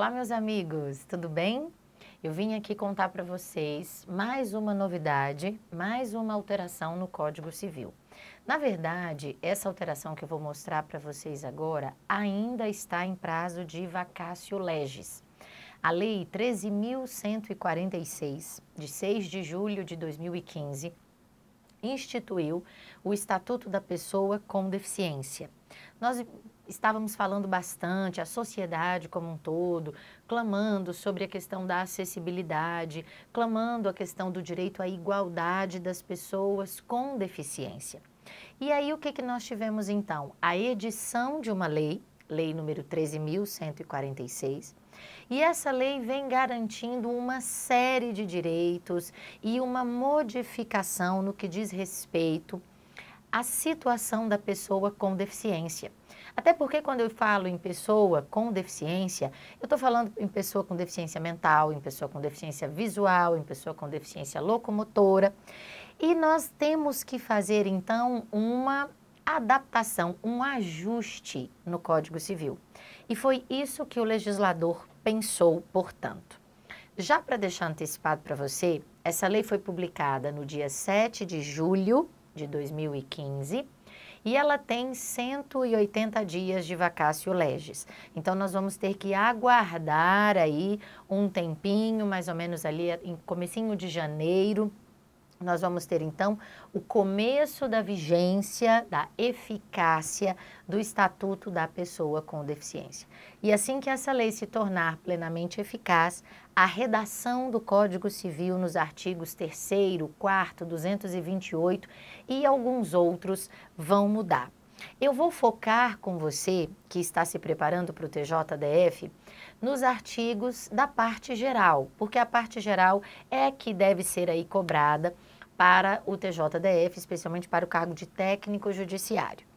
Olá, meus amigos, tudo bem? Eu vim aqui contar para vocês mais uma novidade, mais uma alteração no Código Civil. Na verdade, essa alteração que eu vou mostrar para vocês agora ainda está em prazo de vacatio legis. A Lei 13.146, de 6 de julho de 2015, instituiu o Estatuto da Pessoa com Deficiência. Nós estávamos falando bastante, a sociedade como um todo, clamando sobre a questão da acessibilidade, clamando a questão do direito à igualdade das pessoas com deficiência. E aí o que nós tivemos então? A edição de uma lei, lei número 13.146, e essa lei vem garantindo uma série de direitos e uma modificação no que diz respeito à situação da pessoa com deficiência. Até porque quando eu falo em pessoa com deficiência, eu estou falando em pessoa com deficiência mental, em pessoa com deficiência visual, em pessoa com deficiência locomotora. E nós temos que fazer então uma adaptação, um ajuste no Código Civil. E foi isso que o legislador pensou, portanto. Já para deixar antecipado para você, essa lei foi publicada no dia 7 de julho de 2015 e ela tem 180 dias de vacatio legis. Então, nós vamos ter que aguardar aí um tempinho, mais ou menos ali em comecinho de janeiro. Nós vamos ter, então, o começo da vigência, da eficácia do Estatuto da Pessoa com Deficiência. E assim que essa lei se tornar plenamente eficaz, a redação do Código Civil nos artigos 3º, 4º, 228 e alguns outros vão mudar. Eu vou focar com você, que está se preparando para o TJDF, nos artigos da parte geral, porque a parte geral é que deve ser aí cobrada para o TJDF, especialmente para o cargo de técnico judiciário.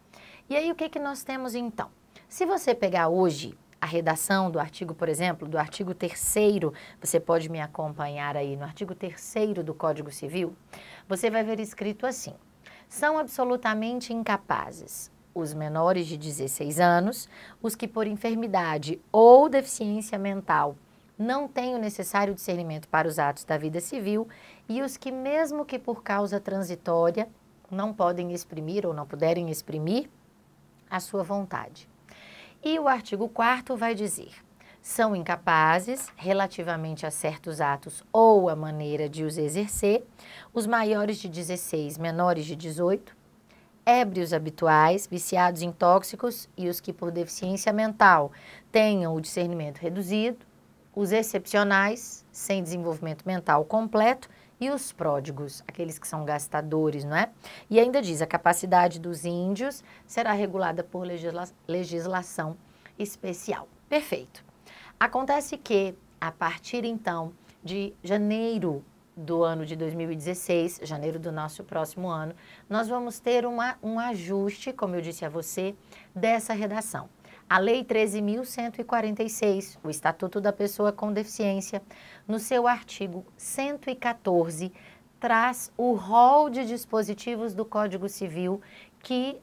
E aí o que nós temos então? Se você pegar hoje a redação do artigo, por exemplo, do artigo 3º, você pode me acompanhar aí no artigo 3º do Código Civil, você vai ver escrito assim: são absolutamente incapazes os menores de 16 anos, os que por enfermidade ou deficiência mental não têm o necessário discernimento para os atos da vida civil e os que, mesmo que por causa transitória, não podem exprimir ou não puderem exprimir a sua vontade. E o artigo 4º vai dizer: são incapazes, relativamente a certos atos ou a maneira de os exercer, os maiores de 16, menores de 18, ébrios habituais, viciados em tóxicos e os que por deficiência mental tenham o discernimento reduzido, os excepcionais, sem desenvolvimento mental completo, e os pródigos, aqueles que são gastadores, não é? E ainda diz, a capacidade dos índios será regulada por legislação especial. Perfeito. Acontece que, a partir então de janeiro do ano de 2016, janeiro do nosso próximo ano, nós vamos ter um ajuste, como eu disse a você, dessa redação. A Lei 13.146, o Estatuto da Pessoa com Deficiência, no seu artigo 114, traz o rol de dispositivos do Código Civil que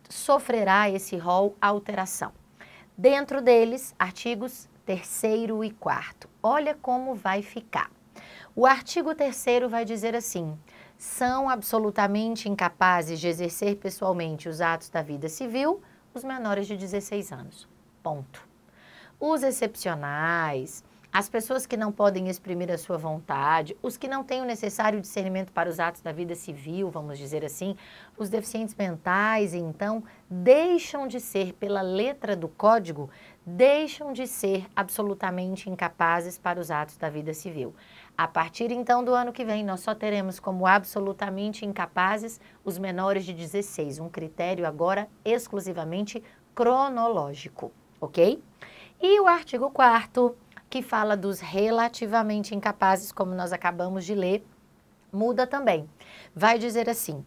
sofrerá esse rol alteração. Dentro deles, artigos 3º e 4º. Olha como vai ficar. O artigo 3º vai dizer assim: são absolutamente incapazes de exercer pessoalmente os atos da vida civil os menores de 16 anos. Ponto. Os excepcionais, as pessoas que não podem exprimir a sua vontade, os que não têm o necessário discernimento para os atos da vida civil, vamos dizer assim, os deficientes mentais, então, deixam de ser, pela letra do Código, deixam de ser absolutamente incapazes para os atos da vida civil. A partir, então, do ano que vem, nós só teremos como absolutamente incapazes os menores de 16, um critério agora exclusivamente cronológico, ok? E o artigo 4º, que fala dos relativamente incapazes, como nós acabamos de ler, muda também. Vai dizer assim: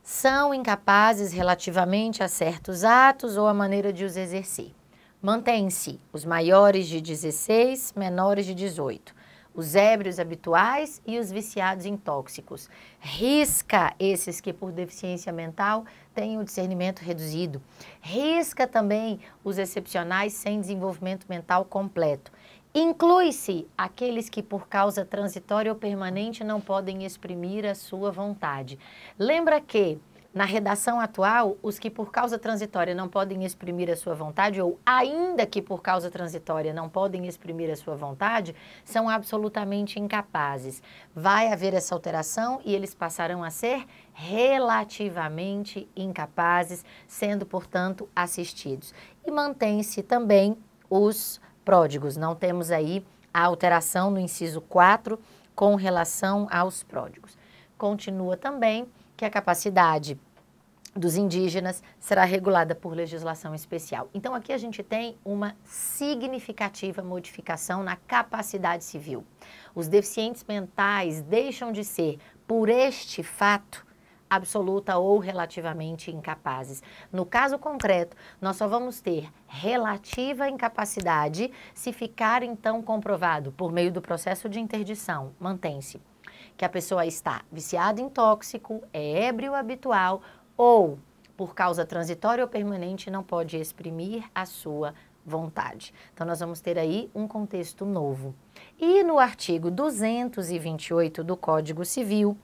são incapazes relativamente a certos atos ou a maneira de os exercer. Mantém-se os maiores de 16, menores de 18, os ébrios habituais e os viciados em tóxicos. Risca esses que por deficiência mental têm o discernimento reduzido. Risca também os excepcionais sem desenvolvimento mental completo. Inclui-se aqueles que por causa transitória ou permanente não podem exprimir a sua vontade. Lembra que na redação atual, os que por causa transitória não podem exprimir a sua vontade, ou ainda que por causa transitória não podem exprimir a sua vontade, são absolutamente incapazes. Vai haver essa alteração e eles passarão a ser relativamente incapazes, sendo, portanto, assistidos. E mantém-se também os pródigos. Não temos aí a alteração no inciso 4 com relação aos pródigos. Continua também que a capacidade dos indígenas será regulada por legislação especial. Então, aqui a gente tem uma significativa modificação na capacidade civil. Os deficientes mentais deixam de ser, por este fato, absoluta ou relativamente incapazes. No caso concreto, nós só vamos ter relativa incapacidade se ficar, então, comprovado, por meio do processo de interdição, mantém-se, que a pessoa está viciada em tóxico, é ébrio habitual ou, por causa transitória ou permanente, não pode exprimir a sua vontade. Então, nós vamos ter aí um contexto novo. E no artigo 228 do Código Civil,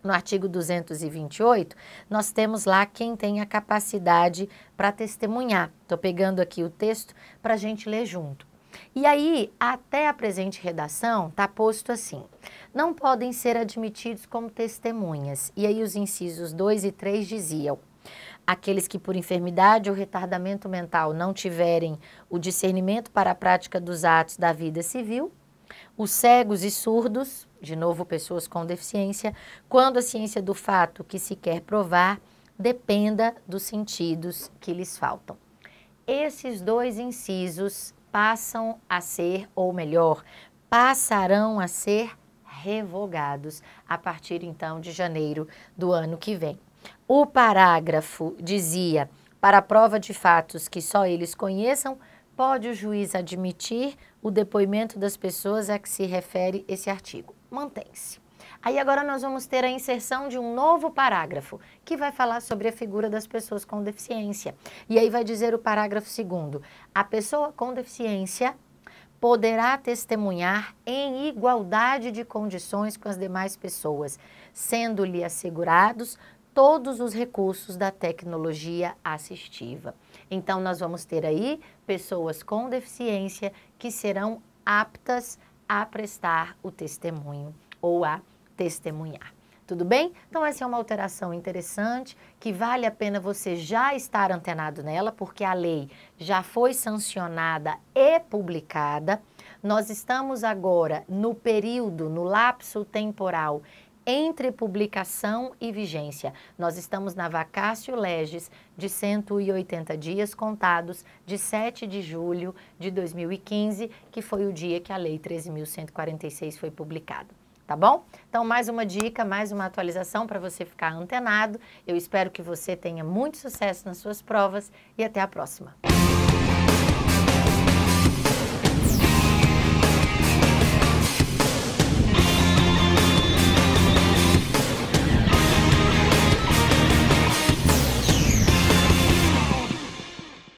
no artigo 228, nós temos lá quem tem a capacidade para testemunhar. Estou pegando aqui o texto para a gente ler junto. E aí, até a presente redação, está posto assim: não podem ser admitidos como testemunhas. E aí os incisos 2 e 3 diziam: aqueles que por enfermidade ou retardamento mental não tiverem o discernimento para a prática dos atos da vida civil, os cegos e surdos, de novo pessoas com deficiência, quando a ciência do fato que se quer provar dependa dos sentidos que lhes faltam. Esses dois incisos passam a ser, ou melhor, passarão a ser revogados a partir então de janeiro do ano que vem. O parágrafo dizia: para a prova de fatos que só eles conheçam, pode o juiz admitir o depoimento das pessoas a que se refere esse artigo. Mantém-se. Aí agora nós vamos ter a inserção de um novo parágrafo, que vai falar sobre a figura das pessoas com deficiência. E aí vai dizer o parágrafo 2º: a pessoa com deficiência poderá testemunhar em igualdade de condições com as demais pessoas, sendo-lhe assegurados todos os recursos da tecnologia assistiva. Então, nós vamos ter aí pessoas com deficiência que serão aptas a prestar o testemunho ou a testemunhar. Tudo bem? Então, essa é uma alteração interessante, que vale a pena você já estar antenado nela, porque a lei já foi sancionada e publicada. Nós estamos agora no período, no lapso temporal entre publicação e vigência. Nós estamos na vacatio legis de 180 dias contados de 7 de julho de 2015, que foi o dia que a Lei 13.146 foi publicada. Tá bom? Então, mais uma dica, mais uma atualização para você ficar antenado. Eu espero que você tenha muito sucesso nas suas provas e até a próxima.